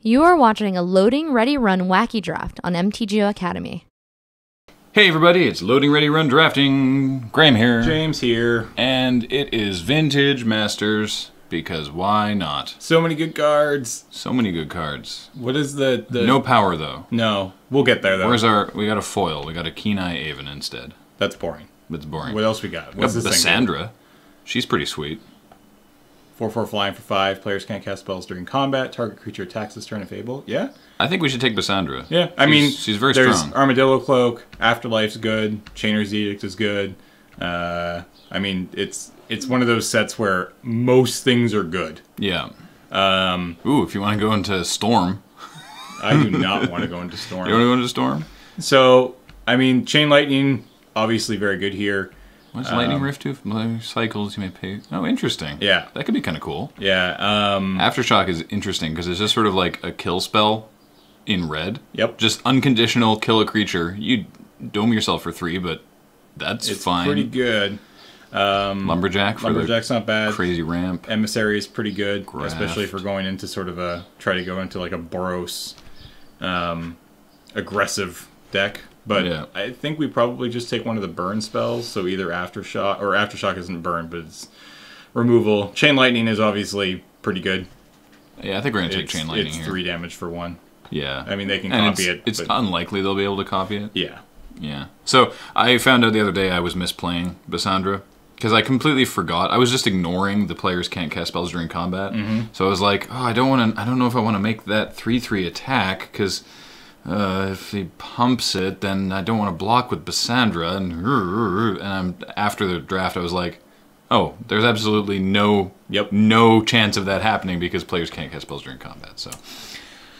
You are watching a Loading Ready Run wacky draft on Mtgo Academy. Hey everybody, it's Loading Ready Run Drafting. Graham here. James here. And it is Vintage Masters, because why not? So many good cards. So many good cards. What is the... No power though. No. We'll get there though. Where's our... We got a foil. We got a Keen Eye Avon instead. That's boring. That's boring. What else we got? What's this thing? Cassandra. She's pretty sweet. 4/4 flying for 5. Players can't cast spells during combat. Target creature attacks this turn if able. Yeah? I think we should take Cassandra. Yeah. I mean, she's very there's strong. Armadillo Cloak. Afterlife's good. Chainer's Edict is good. I mean, it's one of those sets where most things are good. Yeah. Ooh, if you want to go into Storm. I do not want to go into Storm. You want to go into Storm? So, I mean, Chain Lightning, obviously very good here. What's Lightning Rift do? Cycles you may pay. Oh, interesting. Yeah. That could be kind of cool. Yeah. Aftershock is interesting because it's just sort of like a kill spell in red. Yep. Just unconditional kill a creature. You dome yourself for 3, but that's it's fine. Pretty good. Lumberjack for Lumberjack's not bad. Crazy ramp. Emissary is pretty good, Graft. especially if we're going into sort of a go into like a Boros aggressive deck. But yeah. I think we probably just take one of the burn spells, so either Aftershock, or Aftershock isn't burn, but it's removal. Chain Lightning is obviously pretty good. Yeah, I think we're going to take Chain Lightning it's here. 3 damage for 1. Yeah. I mean, they can copy it. It's unlikely they'll be able to copy it. Yeah. Yeah. So I found out the other day I was misplaying Cassandra because I completely forgot. I was just ignoring the players can't cast spells during combat. So I was like, oh, I don't know if I want to make that 3/3 attack because if he pumps it, then I don't want to block with Cassandra. And after the draft, I was like, oh, there's absolutely no chance of that happening because players can't cast spells during combat. So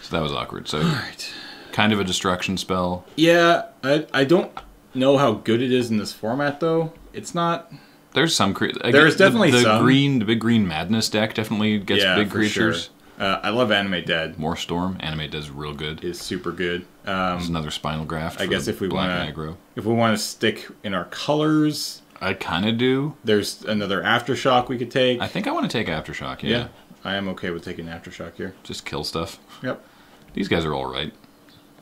that was awkward. So. All right. Kind of a destruction spell. Yeah, I don't know how good it is in this format though. It's not. There's some. There's definitely some. The big green madness deck definitely gets big creatures. Sure. I love Animate Dead. More Storm. Animate Dead is real good. Is super good. There's another Spinal Graft. I guess if we want to stick in our colors, I kind of do. There's another Aftershock we could take. I think I want to take Aftershock. Yeah. I am okay with taking Aftershock here. Just kill stuff. Yep. These guys are all right.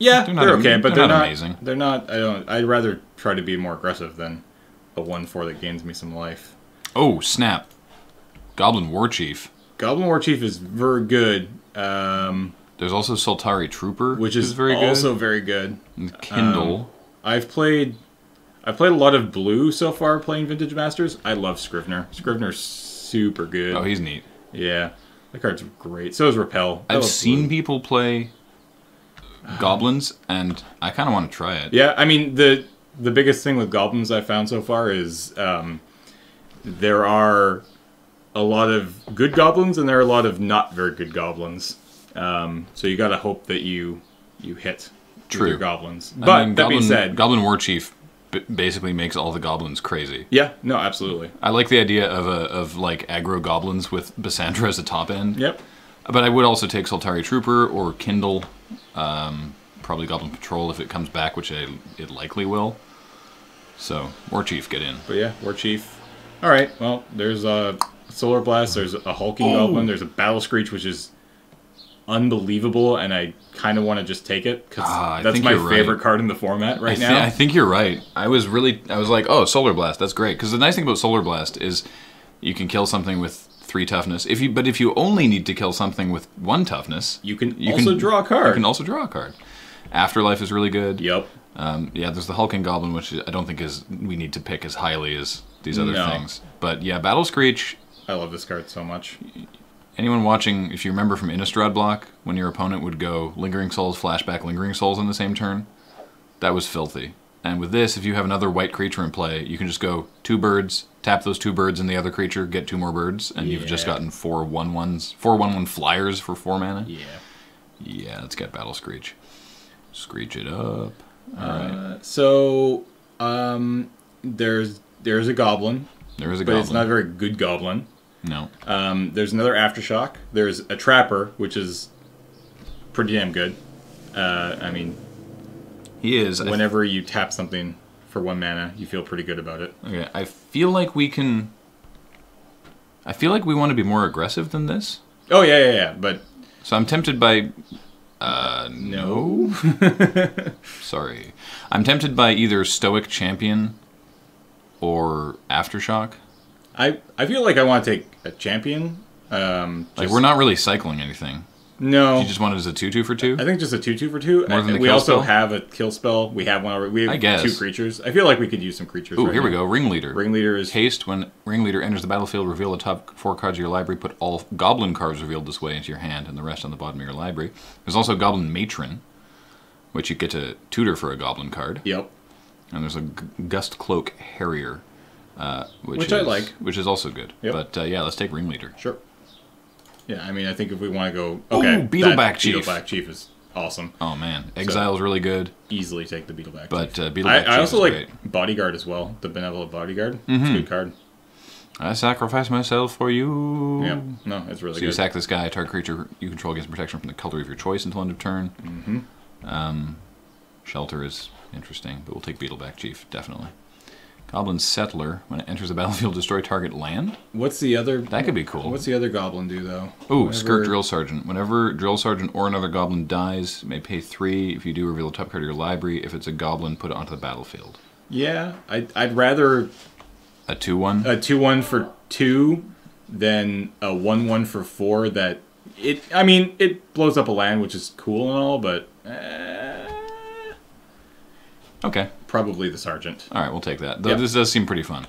Yeah, they're okay, but they're not amazing. They're not. I'd rather try to be more aggressive than a 1/4 that gains me some life. Oh snap! Goblin Warchief. Goblin Warchief is very good. There's also Soltari Trooper, which is also very good. And Kindle. I've played a lot of blue so far playing Vintage Masters. I love Scrivener. Scrivener's super good. Oh, he's neat. Yeah, the card's great. So is Repel. I've seen people play Goblins, and I kind of want to try it. Yeah, I mean, the biggest thing with Goblins I've found so far is there are a lot of good Goblins, and there are a lot of not very good Goblins. So you got to hope that you hit with your Goblins. But that being said, Goblin Warchief basically makes all the Goblins crazy. Yeah, no, absolutely. I like the idea of like aggro Goblins with Cassandra as a top end. Yep. But I would also take Soltari Trooper or Kindle. Probably Goblin Patrol if it comes back, which it likely will. So, Warchief, get in. But yeah, Warchief. Alright, well, there's a Solar Blast, there's a Hulking Goblin, there's a Battle Screech, which is unbelievable, and I kind of want to just take it, because that's my favorite card in the format right now. I think you're right. I was like, oh, Solar Blast, that's great. Because the nice thing about Solar Blast is you can kill something with 3 toughness. But if you only need to kill something with 1 toughness, you can also draw a card. You can also draw a card. Afterlife is really good. Yep. Yeah, there's the Hulking Goblin, which I don't think we need to pick as highly as these other things. But yeah, Battle Screech. I love this card so much. Anyone watching, if you remember from Innistrad block, when your opponent would go Lingering Souls, Flashback, Lingering Souls on the same turn, that was filthy. And with this, if you have another white creature in play, you can just go 2 birds, tap those 2 birds and the other creature, get 2 more birds, and you've just gotten 4 1/1 flyers for 4 mana. Yeah. Yeah, let's get Battle Screech. Screech it up. Alright. So, there's a Goblin. There is a but Goblin. It's not a very good Goblin. No. There's another Aftershock. There's a Trapper, which is pretty damn good. I mean... He is. Whenever you tap something for 1 mana, you feel pretty good about it. Okay, I feel like we can... I feel like we want to be more aggressive than this. Oh, yeah, but... So I'm tempted by No. Sorry. I'm tempted by either Stoic Champion or Aftershock. I feel like I want to take a champion. We're not really cycling anything. No. You just want it as a 2/2 for 2? I think just a 2/2 for 2. More than the we kill also spell? have a kill spell. We have one already. We have I guess. 2 creatures. I feel like we could use some creatures. Ooh, right here we now. go. Ringleader. Ringleader is Haste. When Ringleader enters the battlefield, reveal the top 4 cards of your library. Put all Goblin cards revealed this way into your hand, and the rest on the bottom of your library. There's also Goblin Matron, which you get to tutor for a Goblin card. Yep. And there's a Gust Cloak Harrier, which I like. which is also good. Yep. But yeah, let's take Ringleader. Sure. Yeah, I mean, I think if we want to go... Okay, Ooh, Beetleback Chief. Beetleback Chief is awesome. Oh man, Exile is really good. Easily take the Beetleback But Chief. Beetleback Chief I also is like great. Bodyguard as well. The Benevolent Bodyguard. It's a good card. I sacrifice myself for you. Yeah, no, it's really So good. you sack this guy, target creature you control gets protection from the color of your choice until end of turn. Shelter is interesting, but we'll take Beetleback Chief, definitely. Goblin Settler, when it enters the battlefield, destroy target land. What's the other... That could be cool. What's the other goblin do, though? Ooh, Skirt Drill Sergeant. Whenever Drill Sergeant or another goblin dies, you may pay 3. If you do, reveal the top card of your library. If it's a goblin, put it onto the battlefield. Yeah, I'd rather A 2/1? a 2/1 for 2 than a 1/1 for 4 that... I mean, it blows up a land, which is cool and all, but... Okay. Probably the Sergeant. All right, we'll take that. Though Yep. this does seem pretty fun.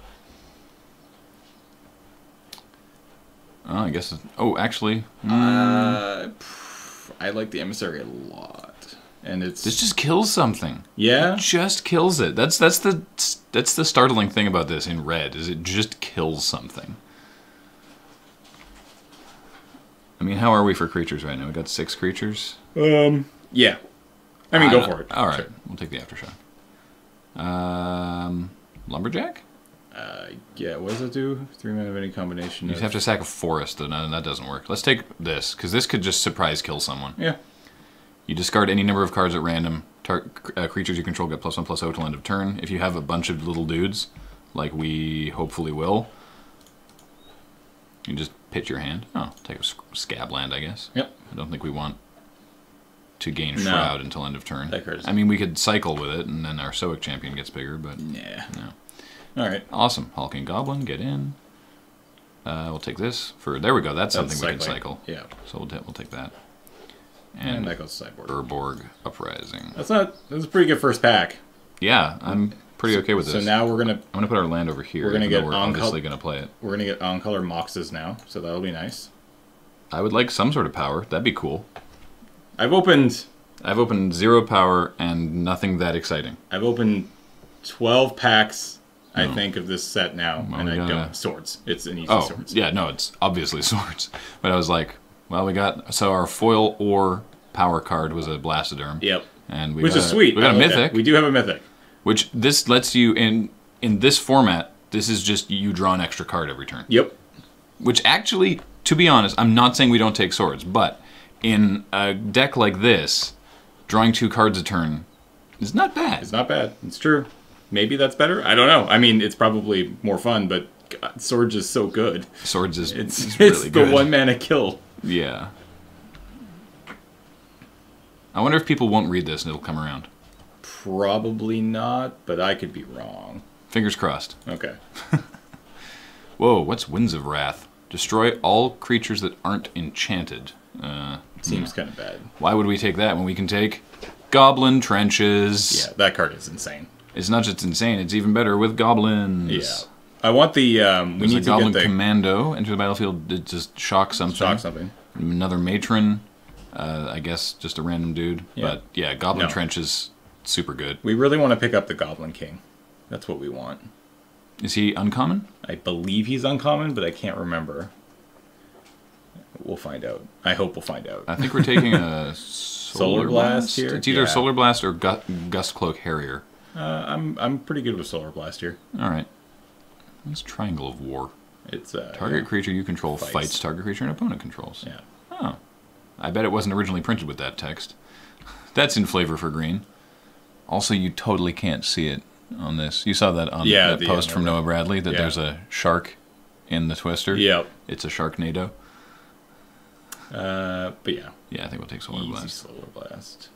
Oh, I guess... Oh, actually... I like the Emissary a lot. And it's... This just kills something. Yeah? It just kills it. That's the startling thing about this in red, is it just kills something. I mean, how are we for creatures right now? We got 6 creatures? Yeah. I mean, go for it. All right, Sure. we'll take the Aftershock. Lumberjack? Yeah, what does it do? 3 mana of any combination You of... have to sack a forest, and that doesn't work. Let's take this, because this could just surprise kill someone. Yeah. You discard any number of cards at random. Creatures you control get +1/+0 till end of turn. If you have a bunch of little dudes, like we hopefully will, you just pitch your hand. Oh, take a scab land, I guess. Yep. I don't think we want to gain No. Shroud until end of turn. That card is... I mean, we could cycle with it, and then our Stoic Champion gets bigger, but Yeah. no. Alright. Awesome. Hulking Goblin, get in. We'll take this for... There we go. That's something we can cycle. Yeah. So we'll take that. And that goes sideboard. Urborg Uprising. That's a pretty good first pack. Yeah, I'm pretty okay with this. So now I'm gonna put our land over here. we're gonna even though get we're on obviously gonna play it. We're going to get on-color Moxes now, so that'll be nice. I would like some sort of power. That'd be cool. I've opened 0 power and nothing that exciting. 12 packs, I think, of this set now, Well, and we I gotta- don't... Swords. It's an easy Oh, swords. yeah, no, it's obviously swords. But I was like, well, we got... So our foil or power card was a Blastoderm. Yep. And Which is sweet. We got I a like that. Mythic. We do have a Mythic. Which this lets you, in this format, this is just you draw an extra card every turn. Yep. Which actually, to be honest, I'm not saying we don't take swords, but in a deck like this, drawing 2 cards a turn is not bad. It's not bad. It's true. Maybe that's better. I don't know. I mean, it's probably more fun, but God, Swords is so good. Swords is It's really good. the 1 mana kill. Yeah. I wonder if people won't read this and it'll come around. Probably not, but I could be wrong. Fingers crossed. Okay. Whoa, what's Winds of Wrath? Destroy all creatures that aren't enchanted. Seems kind of bad. Why would we take that when we can take Goblin Trenches? Yeah, that card is insane. It's not just insane, it's even better with Goblins. Yeah. I want the... we There's a need to Goblin get the... Commando enter the battlefield. It just shocks something. Shock something. Another Matron. I guess just a random dude. Yeah. But yeah, Goblin No. Trench is super good. We really want to pick up the Goblin King. That's what we want. Is he uncommon? I believe he's uncommon, but I can't remember. We'll find out. I hope we'll find out. I think we're taking a Solar Blast here? It's either Yeah. Solar Blast or Gust Cloak Harrier. I'm pretty good with Solar Blast here. All right. That's Triangle of War. It's Target creature you control Fights. fights target creature an opponent controls. Yeah. Oh. I bet it wasn't originally printed with that text. That's in flavor for green. Also, you totally can't see it on this. You saw that on that post from Noah Bradley, that there's a shark in the twister. Yep. It's a Sharknado. But yeah. Yeah, I think we'll take Solar Easy Blast. Solar Blast.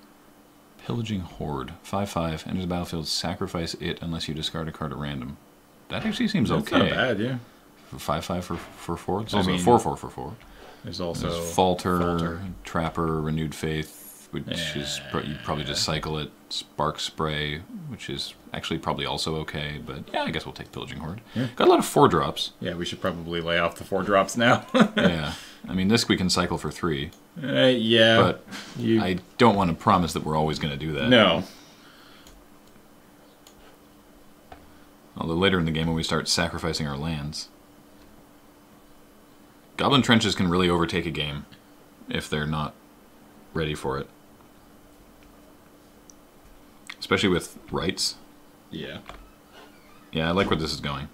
Pillaging Horde. 5/5. Enters the battlefield. Sacrifice it unless you discard a card at random. That actually seems That's okay. not bad, yeah. For 5/5 for 4. It's I also mean, 4/4 for 4. There's also There's Falter, Trapper, Renewed Faith, which is you'd probably just cycle it. Spark Spray, which is actually probably also okay, but yeah, I guess we'll take Pillaging Horde. Yeah. Got a lot of 4-drops. Yeah, we should probably lay off the 4-drops now. Yeah, I mean this we can cycle for 3, yeah. but I don't want to promise that we're always going to do that. No. Although later in the game when we start sacrificing our lands. Goblin Trenches can really overtake a game if they're not ready for it. Especially with rights. Yeah. Yeah, I like where this is going.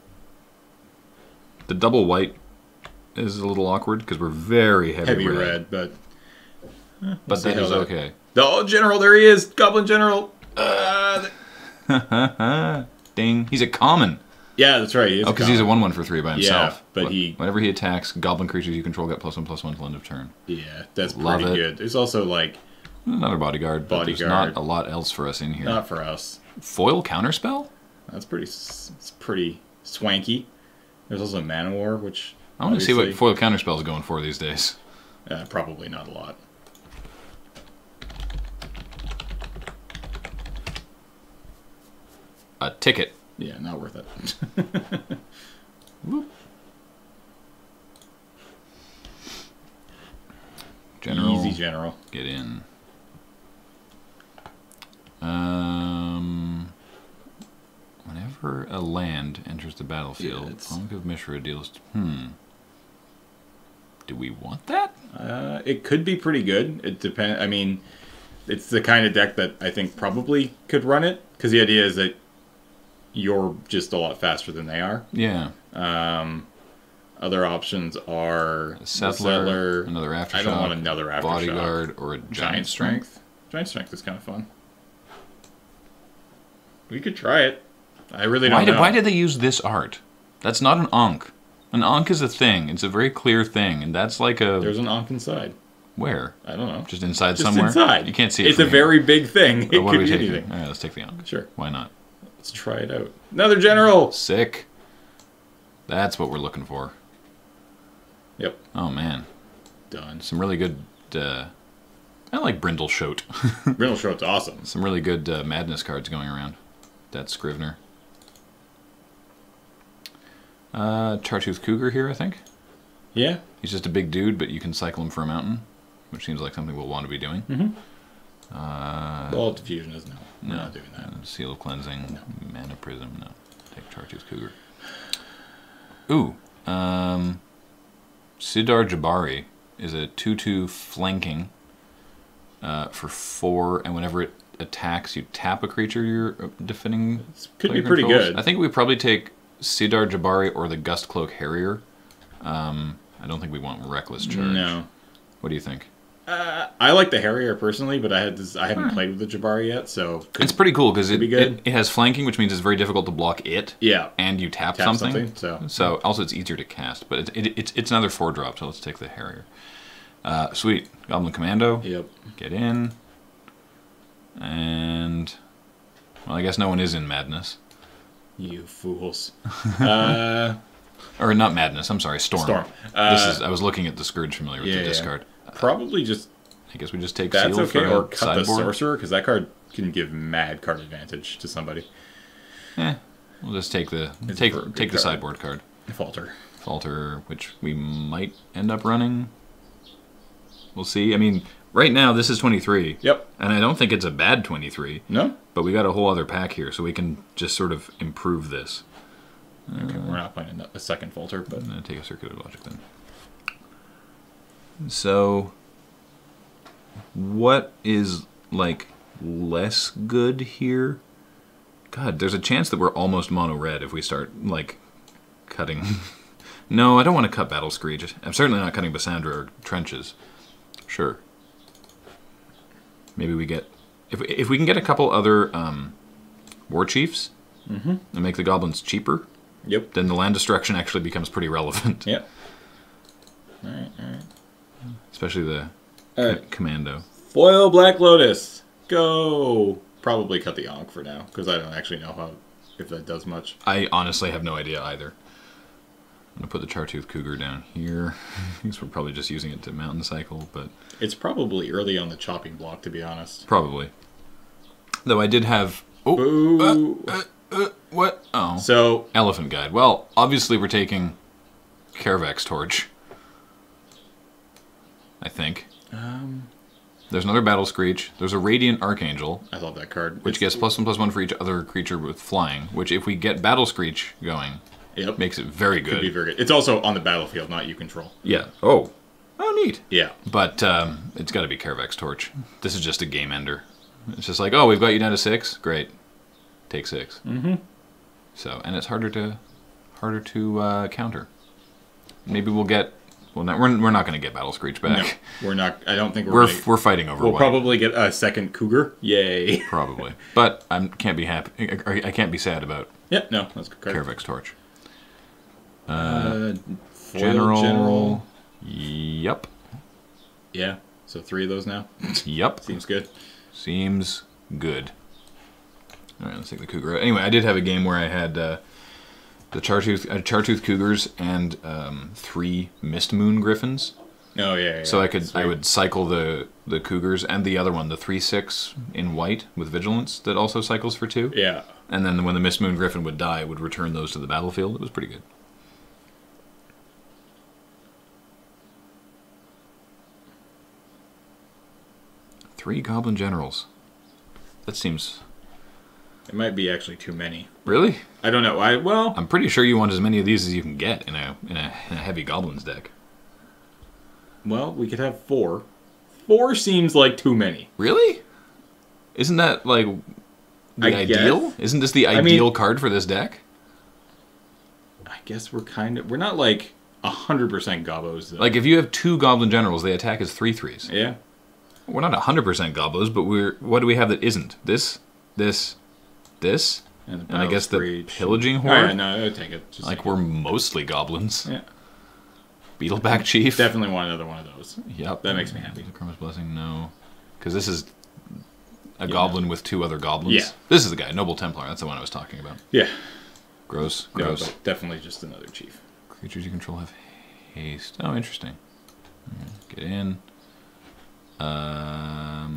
The double white is a little awkward because we're very heavy red. But But that is okay. Oh, General, there he is! Goblin General! Ding. He's a common. Yeah, that's right. Oh, because he's a 1/1 for 3 by himself. Yeah, but whenever he attacks, goblin creatures you control get +1/+1 till end of turn. Yeah, that's Love pretty it. good. There's also, like... Another bodyguard, but there's Bodyguard. not a lot else for us in here. Not for us. Foil counterspell? That's pretty... It's pretty swanky. There's also Mana War, which... I want to see what foil counterspell is going for these days. Probably not a lot. A ticket. Yeah, not worth it. Whoop. General. Easy General. Get in. Whenever a land enters the battlefield, Punk of Mishra deals... Do we want that? It could be pretty good. It depends. I mean, it's the kind of deck that I think probably could run it, because the idea is that you're just a lot faster than they are. Yeah. Other options are A Settler, another Aftershock, I don't want another Aftershock. Bodyguard, or a Giant Strength. Giant Strength is kind of fun. We could try it. I really don't know. Why did they use this art? That's not an Ankh. An Ankh is a thing. It's a very clear thing, and that's like a... There's an Ankh inside. Where? I don't know. Just inside Just somewhere? inside. You can't see it It's from a here. very big thing. It What could are we be taking? anything. All right, let's take the Ankh. Sure. Why not? Let's try it out. Another General! Sick. That's what we're looking for. Yep. Oh, man. Done. Some really good... I like Brindleshote. Brindleshote's awesome. Some really good Madness cards going around. That's Scrivener. Chartooth Cougar here, I think. Yeah. He's just a big dude, but you can cycle him for a mountain, which seems like something we'll want to be doing. Ball Diffusion is no. We're No. not doing that. Seal of Cleansing, Mana Prism, no. Take Chartooth Cougar. Ooh. Sidar Jabari is a 2/2 flanking for 4, and whenever it attacks, you tap a creature you're defending. Could be player pretty controls. good. I think we probably take Sidar Jabari or the Gust Cloak Harrier. I don't think we want Reckless Charge. No. What do you think? I like the Harrier personally, but I haven't played with the Jabari yet, so... It's pretty cool because be good. it has flanking, which means it's very difficult to block it. Yeah. And you tap something. So also it's easier to cast, but it's another 4-drop, so let's take the Harrier. Sweet. Goblin Commando. Yep. Get in. And... Well, I guess no one is in Madness. You fools. Or not Madness, I'm sorry, Storm. Storm. I was looking at the Scourge Familiar with the discard. Probably just... I guess we just take That's Seal okay, for or a cut the sideboard. Sorcerer, because that card can give mad card advantage to somebody. We'll just take the It's a take the card. sideboard card. Falter. Falter, which we might end up running. We'll see. I mean, right now this is 23. Yep. And I don't think it's a bad 23. No? But we got a whole other pack here, so we can just sort of improve this. Okay, we're not playing a second Falter, but... I'm going to take a Circular Logic then. So, what is, like, less good here? God, there's a chance that we're almost mono-red if we start, like, cutting... No, I don't want to cut Battle Screech. I'm certainly not cutting Bassandra or Trenches. Sure. Maybe we get... If we can get a couple other War Chiefs and make the Goblins cheaper, Yep. then the land destruction actually becomes pretty relevant. Yep. Alright, alright. especially the commando. Foil Black Lotus. Go. Probably cut the Ankh for now, because I don't actually know if that does much. I honestly have no idea either. I'm going to put the Chartooth Cougar down here, because we're probably just using it to mountain cycle, but... It's probably early on the chopping block, to be honest. Probably. Though I did have... Oh! What? Oh. So... Elephant Guide. Well, obviously we're taking Caravec's Torch. I think. There's another Battle Screech. There's a Radiant Archangel. I love that card. Which gets +1/+1 for each other creature with flying. Which, if we get Battle Screech going, makes it very good. Could be very good. It's also on the battlefield, not you control. Yeah. Oh, neat. Yeah. But it's got to be Caravec's Torch. This is just a game ender. It's just like, oh, we've got you down to 6. Great. Take 6. Mm-hmm. So, and it's harder to counter. Maybe we'll get... Well, we're not going to get Battle Screech back. No, we're not. I don't think we're fighting over. We'll white. probably get a second Cougar. Yay! Probably, but I can't be happy. I can't be sad about. Yeah, no, that's a good card. Caravec's Torch. General. Yep. Yeah. So 3 of those now. Yep. Seems good. Seems good. All right, let's take the Cougar. Anyway, I did have a game where I had. The Chartooth Cougars and 3 Mist Moon Griffins. Oh yeah. So I would cycle the Cougars and the other one, the 3/6 in white with Vigilance that also cycles for 2. Yeah. And then when the Mist Moon Griffin would die, it would return those to the battlefield. It was pretty good. Three Goblin Generals. That seems... It might be actually too many. Really? I don't know. I'm pretty sure you want as many of these as you can get in a heavy Goblins deck. Well, we could have 4. 4 seems like too many. Really? Isn't that like the ideal? Isn't this the ideal card for this deck? I guess we're not like 100% Gobos though. Like if you have 2 Goblin Generals, they attack as 3/3s. Yeah. We're not 100% Gobos, but what do we have that isn't? This. And I guess the Pillaging Horde? Oh, yeah, no, I would take it. Just like we're mostly Goblins. Yeah. Beetleback Chief? Definitely want another one of those. Yep. That makes me happy. Chroma's Blessing, no. Because this is a goblin with 2 other goblins. Yeah. This is the guy, Noble Templar. That's the one I was talking about. Yeah. Gross. No, but definitely just another chief. Creatures you control have haste. Oh, interesting. Get in. I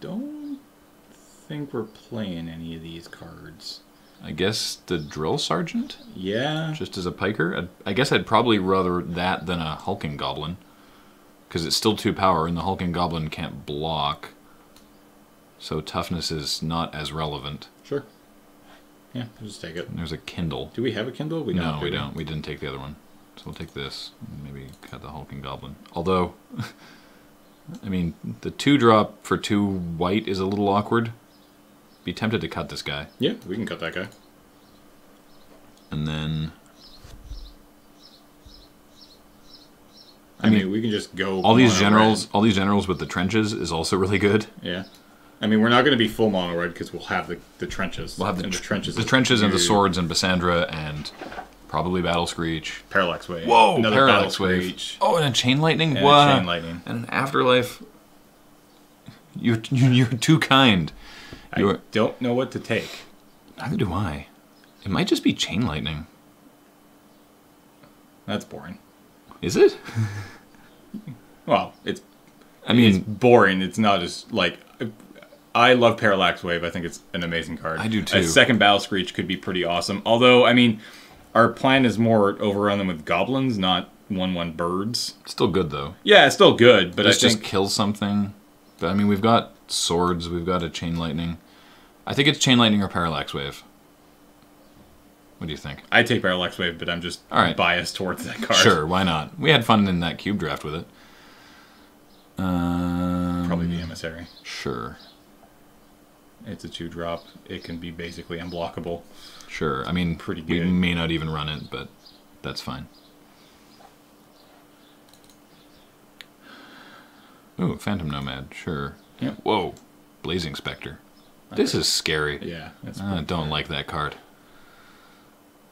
don't think we're playing any of these cards. I guess the Drill Sergeant? Yeah. Just as a piker? I guess I'd probably rather that than a Hulking Goblin. Because it's still 2 power, and the Hulking Goblin can't block. So toughness is not as relevant. Sure. Yeah, we'll just take it. And there's a Kindle. Do we have a Kindle? We don't. No, we don't. We didn't take the other one. So we'll take this. Maybe cut the Hulking Goblin. Although, I mean, the 2-drop for 2 white is a little awkward. Be tempted to cut this guy. Yeah, we can cut that guy. And then... I mean, we can just go... All these generals with the trenches is also really good. Yeah. I mean, we're not going to be full mono red because we'll have the trenches. We'll have the trenches. The trenches and the swords and Bysandra and probably Battle Screech. Parallax Wave. Whoa! Another Parallax Battle Wave. Screech. Oh, and a Chain Lightning? And what? a Chain Lightning. And an Afterlife. You're too kind. I don't know what to take. Neither do I. It might just be Chain Lightning. That's boring. Is it? Well, it's boring. It's not as, like... I love Parallax Wave. I think it's an amazing card. I do too. A second Battle Screech could be pretty awesome. Although, I mean, our plan is more overrun them with goblins, not 1/1 birds. Still good, though. Yeah, it's still good, but I think... just kill something. But, I mean, we've got swords. We've got a Chain Lightning. I think it's Chain Lightning or Parallax Wave. What do you think? I take Parallax Wave, but I'm just biased towards that card. Sure, why not? We had fun in that cube draft with it. Probably the Emissary. Sure. It's a 2-drop. It can be basically unblockable. Sure. I mean, pretty good. We may not even run it, but that's fine. Ooh, Phantom Nomad. Sure. Yep. Whoa. Blazing Spectre. This is scary. Yeah. I don't like that card.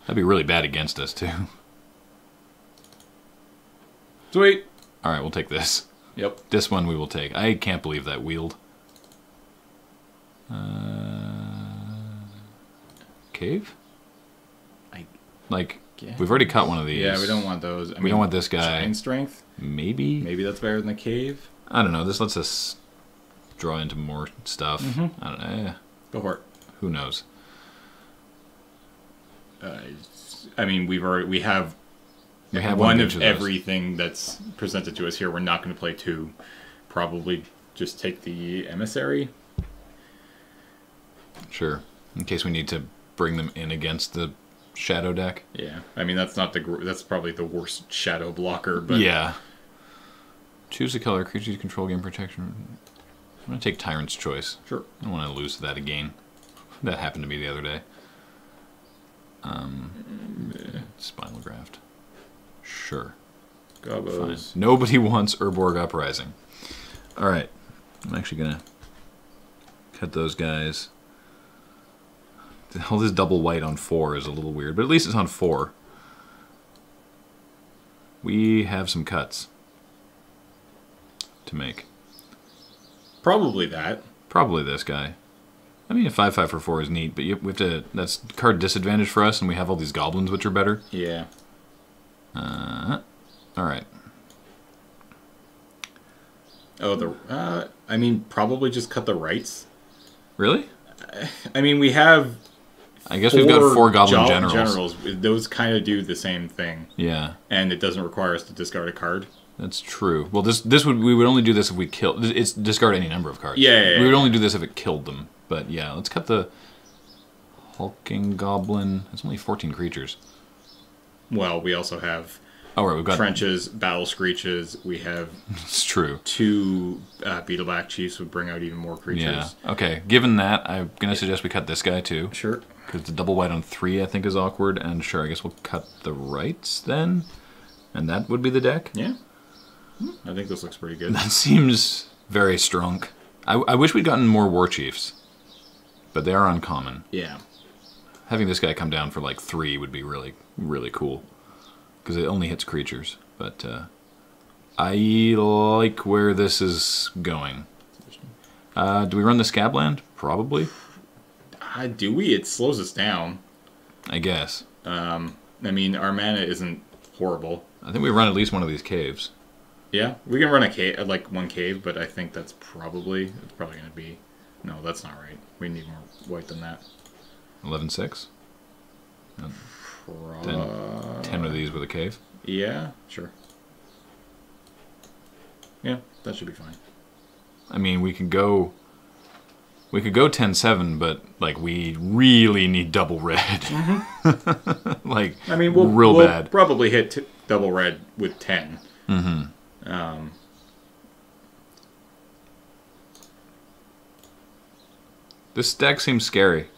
That'd be really bad against us, too. Sweet. All right, we'll take this. Yep. This one we will take. I can't believe that wheeled. Cave? Like, Yeah. we've already cut one of these. Yeah, we don't want those. We don't want this guy. Giant strength? Maybe? Maybe that's better than the cave. I don't know. This lets us draw into more stuff. Mm-hmm. I don't know. Go for it. Who knows? I mean, we have We have one each of those. everything that's presented to us here. We're not going to play two. Probably just take the emissary. Sure. In case we need to bring them in against the shadow deck. Yeah, I mean that's not that's probably the worst shadow blocker. But Yeah. Choose a color. Creatures you control gain protection. I'm going to take Tyrant's Choice. sure. I don't want to lose to that again. That happened to me the other day. Spinal Graft. Sure. Fine. Gobos. Nobody wants Urborg Uprising. Alright. I'm actually going to cut those guys. All this double white on 4 is a little weird, but at least it's on 4. We have some cuts to make. Probably that. Probably this guy. I mean, a 5/5 for 4 is neat, but we have to. That's card disadvantage for us, and we have all these goblins, which are better. Yeah. All right. Oh, I mean, probably just cut the rights. Really? I mean, we have. I guess we've got 4 goblin generals. Those kind of do the same thing, Yeah, and it doesn't require us to discard a card. that's true. Well, we would only do this if we killed. It's discard any number of cards. Yeah. We would only do this if it killed them. But yeah, let's cut the hulking goblin. It's only 14 creatures. Well, we also have Oh right, we've got trenches, battle screeches. We have It's true. 2 beetleback chiefs would bring out even more creatures. Yeah. Okay. Given that, I'm gonna suggest we cut this guy too. Sure. Because the double white on 3, I think, is awkward. And sure, I guess we'll cut the rights then. And that would be the deck. Yeah. I think this looks pretty good. That seems very strong. I wish we'd gotten more war chiefs. But they are uncommon. Yeah. Having this guy come down for like 3 would be really, really cool. Because it only hits creatures. But I like where this is going. Do we run the Scabland? Probably. Do we? It slows us down. I guess. I mean, our mana isn't horrible. I think we run at least one of these caves. Yeah, we can run a cave, like one cave, but I think it's probably going to be. No, that's not right. We need more white than that. 11/6. 10 of these with a cave. Yeah, sure. Yeah, that should be fine. I mean, we could go 10/7, but like we really need double red. Like, I mean, we'll we'll bad. probably hit double red with 10. Mm-hmm. This deck seems scary.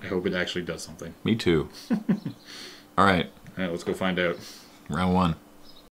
I hope it actually does something. Me too. All right, All right, let's go find out. round 1.